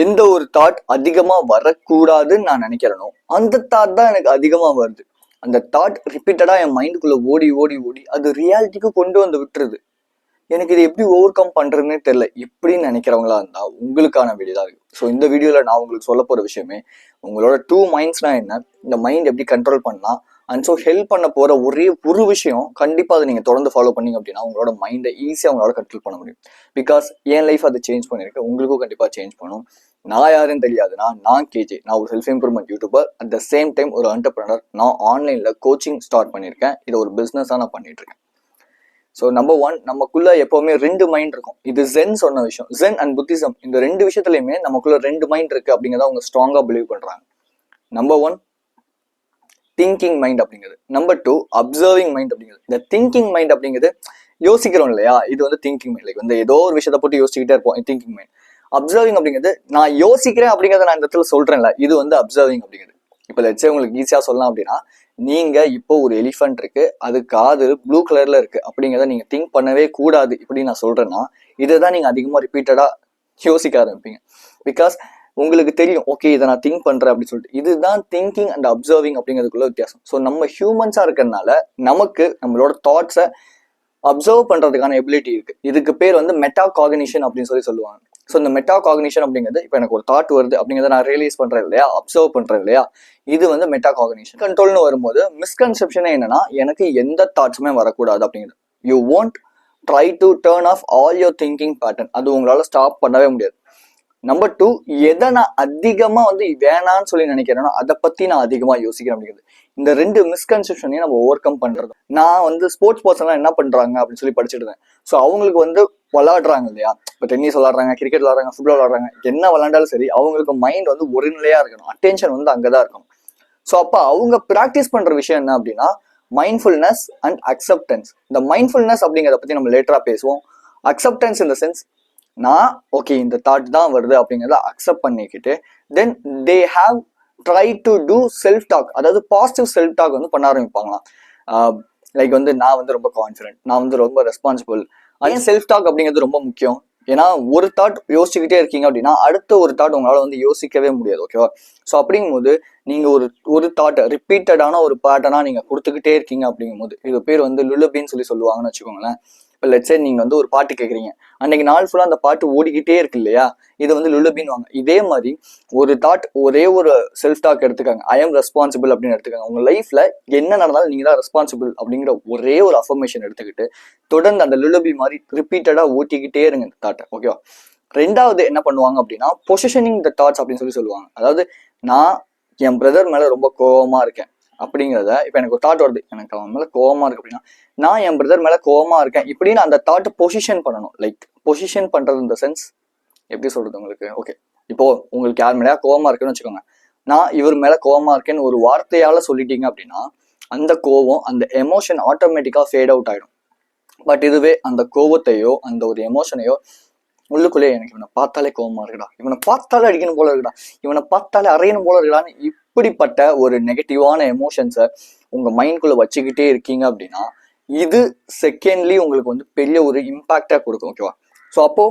எந்த ஒரு தாட் அதிகமா வரக்கூடாதுன்னு நான் நினைக்கிறேனோ அந்த தாட் தான் எனக்கு அதிகமா வருது. அந்த தாட் ரிப்பீட்டடா என் மைண்டுக்குள்ள ஓடி ஓடி ஓடி அது ரியாலிட்டிக்கு கொண்டு வந்து விட்டுருது. எனக்கு இதை எப்படி ஓவர் கம் பண்றதுன்னே தெரியல. இப்படின்னு நினைக்கிறவங்களா இருந்தா உங்களுக்கான வீடியோ தான் இருக்கு. ஸோ இந்த வீடியோல நான் உங்களுக்கு சொல்ல போற விஷயமே உங்களோட டூ மைண்ட்ஸ்னா என்ன, இந்த மைண்ட் எப்படி கண்ட்ரோல் பண்ணலாம், அண்ட் ஸோ ஹெல்ப் பண்ண போற ஒரே ஒரு விஷயம் கண்டிப்பா அதை நீங்க தொடர்ந்து ஃபாலோ பண்ணீங்க அப்படின்னா உங்களோட மைண்டை ஈஸியா உங்களால கண்ட்ரோல் பண்ண முடியும். பிகாஸ் என் லைஃப் அதை சேஞ்ச் பண்ணிருக்கு, உங்களுக்கும் கண்டிப்பா சேஞ்ச் பண்ணும். நான் யாருன்னு தெரியாதுன்னா நான் கேஜே, நான் ஒரு self improvement YouTuber, at the same time ஒரு என்டர்பிரனர். நான் ஆன்லைன்ல கோச்சிங் ஸ்டார்ட் பண்ணியிருக்கேன். இதை ஒரு பிசினஸா நான் பண்ணிட்டு இருக்கேன். ஸோ நம்பர் ஒன், நமக்குள்ள எப்பவுமே ரெண்டு மைண்ட் இருக்கும். இது ஜென் சொன்ன விஷயம். ஜென் அண்ட் புத்திசம் இந்த ரெண்டு விஷயத்துலயுமே நமக்குள்ள ரெண்டு மைண்ட் இருக்கு அப்படிங்கிறத அவங்க ஸ்ட்ராங்கா பிலீவ் பண்றாங்க. நம்பர் ஒன் திங்கிங் மைண்ட் அப்படிங்கிறது. நம்பர் டூ அப்சர்விங் மைண்ட் அப்படிங்கிறது. இந்த திங்கிங் மைண்ட் அப்படிங்கிறது யோசிக்கிறோம் இல்லையா, இது வந்து திங்கிங் மைண்ட். லைக் வந்து ஏதோ ஒரு விஷயத்தை போட்டு யோசிச்சுக்கிட்டே இருப்போம், திங்கிங் மைண்ட். அப்சர்விங் அப்படிங்கிறது நான் யோசிக்கிறேன் அப்படிங்கிறத நான் இந்த இடத்துல சொல்றேன்ல, இது வந்து அப்சர்விங் அப்படிங்கிறது. இப்போ லெட்ஸே உங்களுக்கு ஈஸியா சொல்லலாம் அப்படின்னா, நீங்க இப்போ ஒரு எலிஃபென்ட் இருக்கு, அது காது ப்ளூ கலர்ல இருக்கு அப்படிங்கிறத நீங்க திங்க் பண்ணவே கூடாது இப்படி நான் சொல்றேன்னா, இதுதான் நீங்க அதிகமா ரிப்பீட்டடா யோசிக்க ஆரம்பிப்பீங்க. பிகாஸ் உங்களுக்கு தெரியும், ஓகே இதை நான் திங்க் பண்றேன் அப்படின்னு சொல்லிட்டு. இதுதான் திங்கிங் அண்ட் அப்சர்விங் அப்படிங்கிறதுக்குள்ள வித்தியாசம். ஸோ நம்ம ஹியூமன்ஸா இருக்கிறதுனால நமக்கு நம்மளோட தாட்ஸை அப்சர்வ் பண்றதுக்கான எபிலிட்டி இருக்கு. இதுக்கு பேர் வந்து மெட்டா காக்னிஷன் அப்படின்னு சொல்லுவாங்க. ஸோ இந்த மெட்டா காக்னிஷன் அப்படிங்கிறது, இப்போ எனக்கு ஒரு தாட் வருது அப்படிங்கிறத நான் ரியலைஸ் பண்றேன் இல்லையா, அப்சர்வ் பண்றேன் இல்லையா, இது வந்து மெட்டா காக்னிஷன். கண்ட்ரோல்னு வரும்போது மிஸ்கன்செப்ஷனே என்னன்னா, எனக்கு எந்த தாட்ஸுமே வரக்கூடாது அப்படிங்கிறது. You want try to turn of all your thinking pattern. அது உங்களால ஸ்டாப் பண்ணவே முடியாது. நம்பர் டூ, எதை நான் அதிகமா வந்து வேணான்னு சொல்லி நினைக்கிறேன்னா அதை பத்தி நான் அதிகமா யோசிக்கிறேன் அப்படிங்கிறது. இந்த ரெண்டு மிஸ்கன்செப்ஷனையும் நம்ம ஓவர் கம் பண்றது. நான் வந்து ஸ்போர்ட்ஸ் பர்சன்லாம் என்ன பண்றாங்க அப்படின்னு சொல்லி படிச்சுட்டு இருந்தேன். ஸோ அவங்களுக்கு வந்து விளாடுறாங்க இல்லையா, இப்போ டென்னிஸ் விளாடுறாங்க, கிரிக்கெட் விளாடுறாங்க, ஃபுட்பால் விளாடுறாங்க, என்ன விளாண்டாலும் சரி அவங்களுக்கு மைண்ட் வந்து ஒரு நிலையா இருக்கணும், அட்டென்ஷன் வந்து அங்கதான் இருக்கணும். ஸோ அப்போ அவங்க ப்ராக்டிஸ் பண்ற விஷயம் என்ன அப்படின்னா மைண்ட்ஃபுல்னஸ் அண்ட் அக்செப்டன்ஸ். இந்த மைண்ட்ஃபுல்னஸ் அப்படிங்கிறத பத்தி நம்ம லேட்டரா பேசுவோம். அக்செப்டன்ஸ் இந்த சென்ஸ், நான் ஓகே இந்த தாட் தான் வருது அப்படிங்கிறத அக்செப்ட் பண்ணிக்கிட்டு then they have try to do self talk, அதாவது பாசிட்டிவ் செல்ஃப் டாக் வந்து பண்ண ஆரம்பிப்பாங்களாம். லைக் வந்து நான் வந்து ரொம்ப கான்ஃபிடென்ட், நான் வந்து ரொம்ப ரெஸ்பான்சிபிள். அதே செல்ஃப் டாக் அப்படிங்கிறது ரொம்ப முக்கியம். ஏன்னா ஒரு தாட் யோசிச்சுக்கிட்டே இருக்கீங்க அப்படின்னா அடுத்த ஒரு தாட் உங்களால வந்து யோசிக்கவே முடியாது. ஓகேவா? ஸோ அப்படிங்கும்போது நீங்க ஒரு தாட் ரிப்பீட்டடான ஒரு பேட்டர்னா நீங்க கொடுத்துக்கிட்டே இருக்கீங்க அப்படிங்கும்போது, இது பேர் வந்து லுல்லபின்னு சொல்லுவாங்கன்னு வச்சுக்கோங்களேன். இப்போ லெட்ஸே நீங்க வந்து ஒரு பாட்டு கேட்குறீங்க, அன்னைக்கு நாள் ஃபுல்லா அந்த பாட்டு ஓடிக்கிட்டே இருக்கு இல்லையா, இது வந்து லுல்லபின்னு வாங்க. இதே மாதிரி ஒரு தாட், ஒரே ஒரு செல்ஃப் டாக் எடுத்துக்காங்க, ஐ எம் ரெஸ்பான்சிபிள் அப்படின்னு எடுத்துக்காங்க. உங்க லைஃப்ல என்ன நடந்தாலும் நீங்க தான் ரெஸ்பான்சிபிள் அப்படிங்கிற ஒரே ஒரு அஃபர்மேஷன் எடுத்துக்கிட்டு தொடர்ந்து அந்த லுல்லபி மாதிரி ரிப்பீட்டடா ஓட்டிக்கிட்டே இருங்க இந்த தாட்டை. ஓகேவா? ரெண்டாவது என்ன பண்ணுவாங்க அப்படின்னா பொசிஷனிங் த தாட்ஸ் அப்படின்னு சொல்லுவாங்க. அதாவது நான் என் பிரதர் மேல ரொம்ப கோவமா இருக்கேன் அப்படிங்கிறத, இப்போ எனக்கு ஒரு தாட் வருது, எனக்கு அவன் மேல கோவமா இருக்கு அப்படின்னா நான் என் பிரதர் மேல கோவமா இருக்கேன் இப்படின்னு அந்த தாட் பொசிஷன் பண்ணணும். லைக் பொசிஷன் பண்றது இந்த சென்ஸ் எப்படி சொல்றது உங்களுக்கு? ஓகே, இப்போ உங்களுக்கு யார் மேலயா கோவமா இருக்குன்னு வச்சுக்கோங்க, நான் இவர் மேல கோவமா இருக்கேன்னு ஒரு வார்த்தையால சொல்லிட்டீங்க அப்படின்னா அந்த கோவம், அந்த எமோஷன் ஆட்டோமேட்டிக்கா ஃபேட் அவுட் ஆயிடும். பட் இதுவே அந்த கோவத்தையோ அந்த ஒரு எமோஷனையோ உள்ளுக்குள்ளே, எனக்கு இவனை பார்த்தாலே கோவமா இருக்குடா, இவனை பார்த்தாலே அடிக்கணும் போல இருக்குடா, இவனை பார்த்தாலே அறையணும் போல இருக்குடான்னு இப்படிப்பட்ட ஒரு நெகட்டிவான எமோஷன்ஸை உங்க மைண்ட்குள்ள வச்சுக்கிட்டே இருக்கீங்க அப்படின்னா இது செகண்ட்லி உங்களுக்கு வந்து பெரிய ஒரு இம்பாக்டா கொடுக்கும். ஓகேவா? ஸோ அப்போ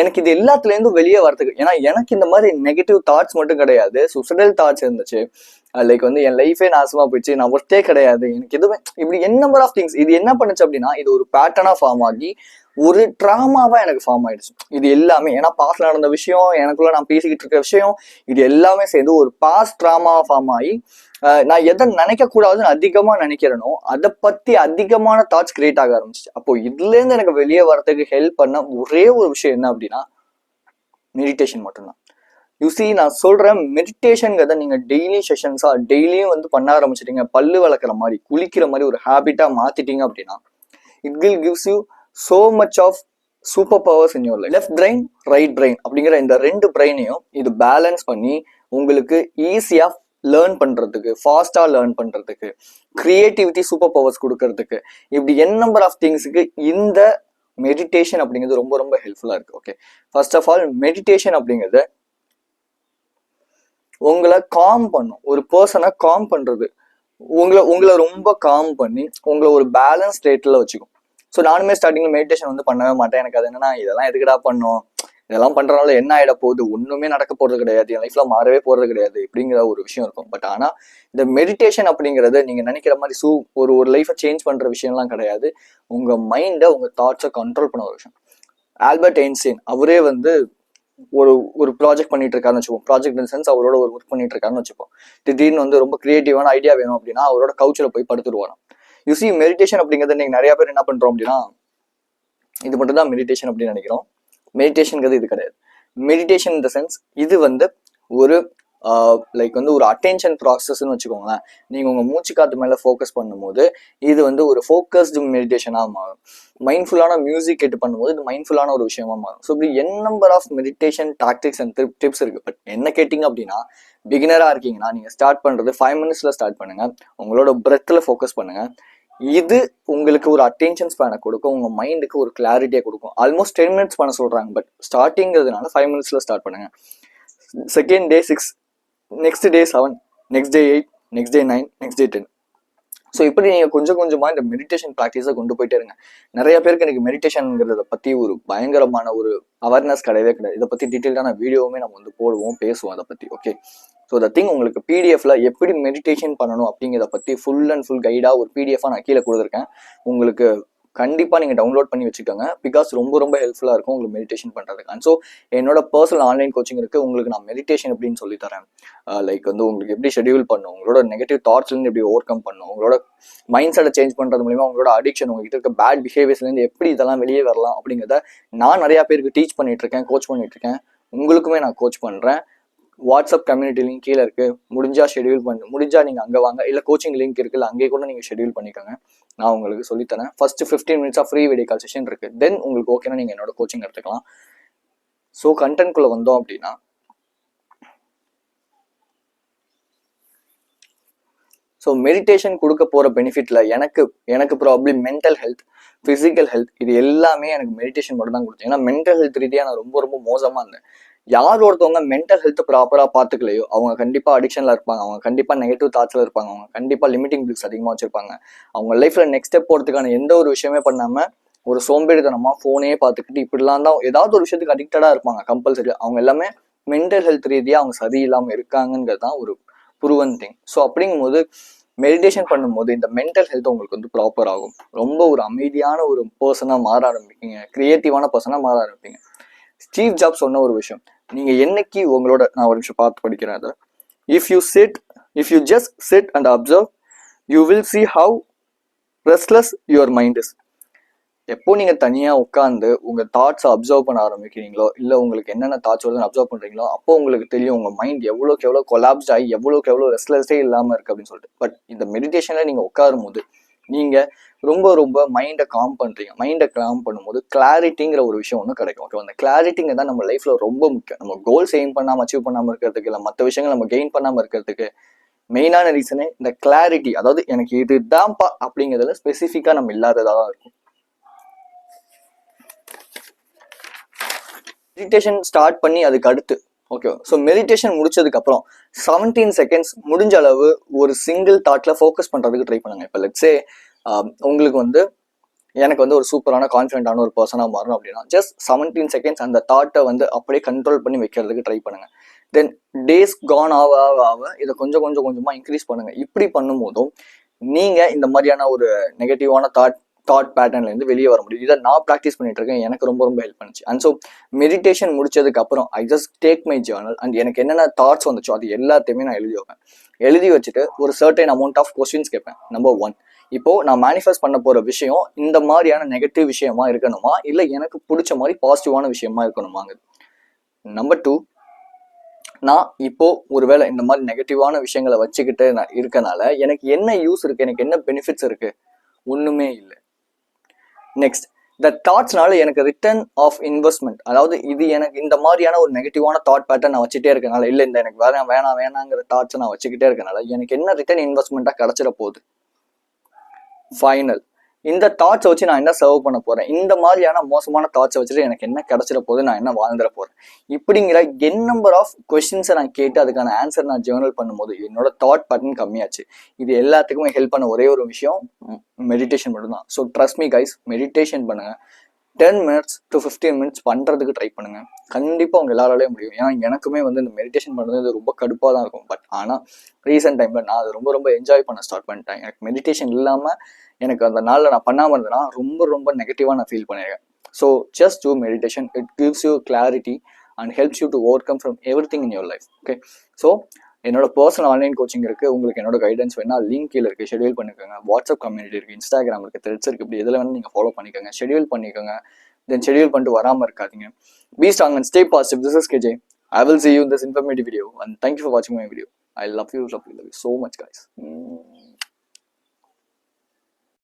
எனக்கு இது எல்லாத்துலேருந்தும் வெளியே வரதுக்கு, ஏன்னா எனக்கு இந்த மாதிரி நெகட்டிவ் தாட்ஸ் மட்டும் கிடையாது, சுசைடல் தாட்ஸ் இருந்துச்சு. லைக் வந்து என் லைஃபே நாசமா போயிடுச்சு, நான் ஒர்த்தே கிடையாது, எனக்கு எதுவுமே இப்படி என் நம்பர் ஆஃப் திங்ஸ். இது என்ன பண்ணுச்சு அப்படின்னா இது ஒரு பேட்டர்னா ஃபார்ம் ஆகி ஒரு ட்ராமாவா எனக்கு ஃபார்ம் ஆயிடுச்சு. இது எல்லாமே ஏன்னா பாஸ்ட்ல நடந்த விஷயம், எனக்குள்ள நான் பேசிக்கிட்டு இருக்க விஷயம், இது எல்லாமே சேர்ந்து ஒரு பாஸ்ட் ட்ராமாவா ஃபார்ம் ஆகி நான் எதை நினைக்க கூடாதுன்னு அதிகமா நினைக்கிறேனோ அதை பத்தி அதிகமான தாட்ஸ் கிரியேட் ஆக ஆரம்பிச்சிச்சு. அப்போ இதுல இருந்து எனக்கு வெளியே வரதுக்கு ஹெல்ப் பண்ண ஒரே ஒரு விஷயம் என்ன அப்படின்னா மெடிடேஷன் மட்டும்தான். யூசி நான் சொல்றேன், மெடிடேஷன்ங்கிறத நீங்க டெய்லி செஷன்ஸா டெய்லியும் வந்து பண்ண ஆரம்பிச்சிட்டீங்க, பல்லு வளர்க்குற மாதிரி குளிக்கிற மாதிரி ஒரு ஹேபிட்டா மாத்திட்டீங்க அப்படின்னா it will gives you so much of super powers in your life. Left brain, right brain அப்படிங்கிற இந்த ரெண்டு பிரெயினையும் இது பேலன்ஸ் பண்ணி உங்களுக்கு ஈஸியா லேர்ன் பண்றதுக்கு, ஃபாஸ்டா லேர்ன் பண்றதுக்கு, கிரியேட்டிவிட்டி சூப்பர் பவர்ஸ் கொடுக்கறதுக்கு, இப்படி என் நம்பர் ஆஃப் திங்ஸுக்கு இந்த மெடிடேஷன் அப்படிங்கிறது ரொம்ப ரொம்ப ஹெல்ப்ஃபுல்லா இருக்கு. Okay, first of all meditation அப்படிங்கிறது உங்களை காம் பண்ணும். ஒரு பர்சனை காம் பண்றது உங்களை ரொம்ப காம் பண்ணி உங்களை ஒரு பேலன்ஸ் ஸ்டேட்ல வச்சுக்கும். ஸோ நானுமே ஸ்டார்டிங்ல மெடிடேஷன் வந்து பண்ணவே மாட்டேன். எனக்கு அது என்னன்னா இதெல்லாம் எதுக்குடா பண்ணும், இதெல்லாம் பண்றதுனால என்ன ஆயிட போகுது, ஒண்ணுமே நடக்க போறது கிடையாது, என் லைஃப்ல மாறவே போறது கிடையாது இப்படிங்கிற ஒரு விஷயம் இருக்கும். பட் ஆனா இந்த மெடிடேஷன் அப்படிங்கிறது நீங்க நினைக்கிற மாதிரி ஒரு ஒரு லைஃபை சேஞ்ச் பண்ற விஷயம்லாம் கிடையாது. உங்க மைண்டை, உங்க தாட்ஸை கண்ட்ரோல் பண்ண ஒரு விஷயம். ஆல்பர்ட் ஐன்ஸ்டைன் அவரே வந்து ஒரு ஒரு ப்ராஜெக்ட் பண்ணிட்டு இருக்காருன்னு வச்சுப்போம். ப்ராஜெக்ட் இன் சென்ஸ் அவரோட ஒரு ஒர்க் பண்ணிட்டு இருக்காருன்னு வச்சுப்போம். திடீர்னு வந்து ரொம்ப கிரியேட்டிவான ஐடியா வேணும் அப்படின்னா அவரோட கவுச்சில போய் படுத்துருவாராம். யூசி மெடிடேஷன் அப்படிங்கிறது நீங்க நிறைய பேர் என்ன பண்றோம் அப்படின்னா, இது மட்டும் தான் மெடிடேஷன் அப்படின்னு நினைக்கிறோம். மெடிடேஷன்ங்கிறது இது கிடையாது. மெடிடேஷன் இன் த சென்ஸ் இது வந்து ஒரு லைக் வந்து ஒரு அட்டென்ஷன் ப்ராசஸ்ன்னு வச்சுக்கோங்களேன். நீங்க உங்க மூச்சு காத்து மேல ஃபோக்கஸ் பண்ணும்போது இது வந்து ஒரு ஃபோக்கஸ்டு மெடிடேஷனா மாறும். மைண்ட்ஃபுல்லான மியூசிக் கேட்டு பண்ணும்போது இது மைண்ட்ஃபுல்லான ஒரு விஷயமா மாறும். ஸோ இப்படி number of meditation tactics and tips இருக்கு. பட் என்ன கேட்டிங்க அப்படின்னா, பிகினரா இருக்கீங்கன்னா நீங்க ஸ்டார்ட் பண்றது 5 minutesல ஸ்டார்ட் பண்ணுங்க. உங்களோட பிரெத்ல ஃபோக்கஸ் பண்ணுங்க. இது உங்களுக்கு ஒரு அட்டென்ஷன் ஸ்பேனை கொடுக்கும், உங்க மைண்டுக்கு ஒரு கிளாரிட்டியை கொடுக்கும். ஆல்மோஸ்ட் 10 minutes பண்ண சொல்றாங்க. பட் ஸ்டார்டிங்கிறதுனால 5 minutesல ஸ்டார்ட் பண்ணுங்க. Second day 6, next day 7, next day 8, next day 9, next day 10. So இப்படி நீங்கள் கொஞ்சம் கொஞ்சமாக இந்த மெடிடேஷன் ப்ராக்டிஸை கொண்டு போயிட்டே இருங்க. நிறைய பேருக்கு எனக்கு மெடிடேஷனுங்கிறத பற்றி ஒரு பயங்கரமான ஒரு அவேர்னஸ் கிடையவே கிடையாது. இதை பற்றி டீட்டெயிலான வீடியோவுமே நம்ம வந்து போடுவோம், பேசுவோம் அதை பற்றி. ஓகே, ஸோ த திங் உங்களுக்கு பிடிஎஃப்ல எப்படி மெடிடேஷன் பண்ணணும் அப்படிங்கிறத பற்றி ஃபுல் அண்ட் ஃபுல் கைடாக ஒரு பிடிஎஃபாக நான் கீழே கொடுத்துருக்கேன். உங்களுக்கு கண்டிப்பாக நீங்கள் டவுன்லோட் பண்ணி வச்சுக்கோங்க. பிகாஸ் ரொம்ப ரொம்ப ஹெல்ப்ஃபுல்லாக இருக்கும் உங்களுக்கு மெடிடேஷன் பண்ணுறதுக்கு. அண்ட் ஸோ என்னோட பர்சனல் ஆன்லைன் கோச்சிங் இருக்குது. உங்களுக்கு நான் மெடிடேஷன் எப்படின்னு சொல்லி தரேன். லைக் வந்து உங்களுக்கு எப்படி ஷெடியூல் பண்ணும், உங்களோட நெகட்டிவ் தாட்ஸ்லேருந்து எப்படி ஓவர் கம் பண்ணும், உங்களோட மைண்ட் செட்டை சேஞ்ச் பண்ணுறது மூலிமா உங்களோட அடிக்ஷன், உங்ககிட்ட இருக்க பேட் பிஹேவியர்ஸ்லேருந்து எப்படி இதெல்லாம் வெளியே வரலாம் அப்படிங்கிறத நான் நிறையா பேருக்கு டீச் பண்ணிட்டு இருக்கேன், கோச் பண்ணிட்டு இருக்கேன். உங்களுக்குமே நான் கோச் பண்ணுறேன். வாட்ஸ்அப் கம்யூனிட்டி லிங்க் கீழே இருக்கு. முடிஞ்சா ஷெடியூல் முடிஞ்சா நீங்க அங்கே வாங்க, இல்லை கோச்சிங் லிங்க் இருக்குல்ல அங்கே கூட நீங்க ஷெடியூல் பண்ணிக்கோங்க. நான் உங்களுக்கு சொல்லித்தரேன். First 15 minutes free video call session இருக்கு. தென் உங்களுக்கு ஓகேனா நீங்க என்னோட கோச்சிங் எடுத்துக்கலாம். ஸோ கண்டென்ட்குள்ள வந்தோம் அப்படின்னா, ஸோ மெடிடேஷன் கொடுக்க போற பெனிஃபிட்ல எனக்கு problem mental health, physical health, இது எல்லாமே எனக்கு மெடிடேஷன் மட்டும் தான் கொடுத்தேன். ஏன்னா மென்டல் ஹெல்த் ரீதியாக நான் ரொம்ப ரொம்ப மோசமா இருந்தேன். யார் ஒருத்தவங்க மென்டல் ஹெல்த் ப்ராப்பரா பாத்துக்கலையோ அவங்க கண்டிப்பா அடிக்ஷன்ல இருப்பாங்க, அவங்க கண்டிப்பா நெகட்டிவ் தாட்ஸ்ல இருப்பாங்க, அவங்க கண்டிப்பா லிமிட்டிங் பிலிஃப்ஸ் அதிகமா வச்சிருப்பாங்க. அவங்க லைஃப்ல நெக்ஸ்ட் ஸ்டெப் போறதுக்கான எந்த ஒரு விஷயமே பண்ணாம ஒரு சோம்பேறித்தனமா போனே பார்த்துக்கிட்டு இப்படிலாம் தான் ஏதாவது ஒரு விஷயத்துக்கு அடிக்டடா இருப்பாங்க கம்பல்சரி. அவங்க எல்லாமே மென்டல் ஹெல்த் ரீதியா அவங்க சரியில்லாம இருக்காங்கிறது தான் ஒரு ப்ரூவன் திங். ஸோ அப்படிங்கும்போது மெடிடேஷன் பண்ணும்போது இந்த மென்டல் ஹெல்த் உங்களுக்கு வந்து ப்ராப்பர் ஆகும். ரொம்ப ஒரு அமைதியான ஒரு பர்சனா மாற ஆரம்பிப்பீங்க, கிரியேட்டிவான பர்சனா மாற ஆரம்பிப்பீங்க. ஸ்டீவ் ஜாப்ஸ் சொன்ன ஒரு விஷயம், நீங்க என்னைக்கு உங்களோட, நான் ஒரு நிமிஷம் பார்த்து படிக்கிறேன் அதை. If you just sit and observe you will see how restless your mind is. எப்போ நீங்க தனியா உட்காந்து உங்க தாட்ஸை அப்சர்வ் பண்ண ஆரம்பிக்கிறீங்களோ, இல்ல உங்களுக்கு என்னென்ன தாட்ஸ் வருதுன்னு அப்சர்வ் பண்றீங்களோ, அப்போ உங்களுக்கு தெரியும் உங்க மைண்ட் எவ்வளோக்கு எவ்வளோ கொலாப்ஸ் ஆகி எவ்வளோக்கு எவ்வளோ ரெஸ்ட்லெஸ்ஸே இல்லாம இருக்கு அப்படின்னு சொல்லிட்டு. பட் இந்த மெடிடேஷன்ல நீங்க உட்காரும் போது நீங்க ரொம்ப ரொம்ப மைண்டை காம் பண்றீங்க. மைண்டை காம் பண்ணும்போது கிளாரிட்டிங்கிற ஒரு விஷயம் ஒன்று கிடைக்கும். ஓகே, அந்த கிளாரிட்டிங்க தான் நம்ம லைஃப்ல ரொம்ப முக்கியம். நம்ம கோல்ஸ் எய்ம் பண்ணாம அச்சீவ் பண்ணாம இருக்கிறதுக்கு, இல்லை மற்ற விஷயங்கள் நம்ம கெயின் பண்ணாம இருக்கிறதுக்கு மெயினான ரீசனே இந்த கிளாரிட்டி. அதாவது எனக்கு இதுதான்ப்பா அப்படிங்கிறதுல ஸ்பெசிஃபிக்கா நம்ம இல்லாததா தான் இருக்கும். மெடிடேஷன் ஸ்டார்ட் பண்ணி அதுக்கு அடுத்து ஓகே, ஸோ மெடிடேஷன் முடிச்சதுக்கு அப்புறம் 17 seconds முடிஞ்ச அளவு ஒரு சிங்கிள் தாட்ல ஃபோக்கஸ் பண்றதுக்கு ட்ரை பண்ணுங்க. இப்போ லெட்ஸே உங்களுக்கு வந்து எனக்கு வந்து ஒரு சூப்பரான கான்ஃபிடென்டான ஒரு பர்சனாக மாறணும் அப்படின்னா ஜஸ்ட் 17 seconds அந்த தாட்டை வந்து அப்படியே கண்ட்ரோல் பண்ணி வைக்கிறதுக்கு ட்ரை பண்ணுங்க. தென் டேஸ் கான் ஆக ஆக ஆக இதை கொஞ்சம் கொஞ்சம் கொஞ்சமாக இன்க்ரீஸ் பண்ணுங்க. இப்படி பண்ணும்போதும் நீங்க இந்த மாதிரியான ஒரு நெகட்டிவான தாட் பேட்டர்ன்லேருந்து வெளியே வர முடியும். இதை நான் ப்ராக்டிஸ் பண்ணிட்டு இருக்கேன், எனக்கு ரொம்ப ரொம்ப ஹெல்ப் பண்ணுச்சு. அண்ட் ஸோ மெடிடேஷன் முடிச்சதுக்கு அப்புறம் I just take my Journal and எனக்கு என்னென்ன தாட்ஸ் வந்துச்சோ அது எல்லாத்தையுமே நான் எழுதி வைப்பேன். எழுதி வச்சுட்டு ஒரு சர்டைன் அமௌண்ட் ஆஃப் கொஸ்டின்ஸ் கேட்பேன். நம்பர் 1, இப்போ நான் மேனிஃபெஸ்ட் பண்ண போற விஷயம் இந்த மாதிரியான நெகட்டிவ் விஷயமா இருக்கணுமா, இல்லை எனக்கு பிடிச்ச மாதிரி பாசிட்டிவான விஷயமா இருக்கணுமாங்க. நம்பர் 2, நான் இப்போ ஒருவேளை இந்த மாதிரி நெகட்டிவான விஷயங்களை வச்சுக்கிட்டு நான் இருக்கனால எனக்கு என்ன யூஸ் இருக்கு, எனக்கு என்ன பெனிஃபிட்ஸ் இருக்கு, ஒண்ணுமே இல்லை. நெக்ஸ்ட், இந்த தாட்ஸ்னால எனக்கு ரிட்டர்ன் ஆஃப் இன்வெஸ்ட்மெண்ட், அதாவது இது எனக்கு இந்த மாதிரியான ஒரு நெகட்டிவான தாட் பேட்டர்ன் நான் வச்சுட்டே இருக்கனால, இல்லை இந்த எனக்கு வேணாங்கிற தாட்ஸை நான் வச்சுக்கிட்டே இருக்கனால எனக்கு என்ன ரிட்டர்ன் இன்வெஸ்ட்மெண்ட்டாக கிடைச்சிட போகுது. ஃபைனல், இந்த தாட்ஸை வச்சு நான் என்ன சர்வ் பண்ண போறேன், இந்த மாதிரியான மோசமான தாட்ஸை வச்சுட்டு எனக்கு என்ன கிடைச்சிட போகுது, நான் என்ன வாழ்ந்துட போறேன், இப்படிங்கிற நம்பர் ஆஃப் கொஸ்டின்ஸை நான் கேட்டு அதுக்கான ஆன்சர் நான் ஜேர்னல் பண்ணும்போது என்னோட தாட் பேட்டர்ன் கம்மியாச்சு. இது எல்லாத்துக்குமே ஹெல்ப் பண்ண ஒரே ஒரு விஷயம் மெடிடேஷன் மட்டும்தான். So trust me guys, meditation பண்ணுங்க. 10 minutes to 15 minutes பண்ணுறதுக்கு ட்ரை பண்ணுங்கள். கண்டிப்பாக உங்கள் எல்லாராலையும் முடியும். ஏன்னா எனக்குமே வந்து இந்த மெடிடேஷன் பண்ணுறது ரொம்ப கடுப்பாக தான் இருக்கும். பட் ஆனால் ரீசெண்ட் டைமில் நான் அதை ரொம்ப என்ஜாய் பண்ண ஸ்டார்ட் பண்ணிட்டேன். எனக்கு மெடிடேஷன் இல்லாமல் எனக்கு அந்த நாளில் நான் பண்ணாமல் இருந்தேன்னா ரொம்ப நெகட்டிவாக நான் ஃபீல் பண்ணியிருக்கேன். So just two meditation. It gives you clarity and helps you to over come from every thing in your life. Okay, so என்னோட பர்சனல் ஆன்லைன் கோச்சிங் இருக்குது. உங்களுக்கு என்னோட கைடன்ஸ் வேணா லிங்க் கீழே இருக்குது, ஷெடியூல் பண்ணிக்கோங்க. வாட்ஸ்அப் கம்யூனிட்டி இருக்குது, இன்ஸ்டாகிராம் இருக்குது, த்ரெட்ஸ் இருக்குது. இப்படி எதில் வேணால் நீங்கள் ஃபாலோ பண்ணிக்கோங்க, ஷெடியூல் பண்ணிக்கோங்க. தென் ஷெடியூல் பண்ணிட்டு வராமல் இருக்காதீங்க. Be strong and stay positive. This is KJ. I will see you in this informative video and thank you for watching my video. I love you so much guys.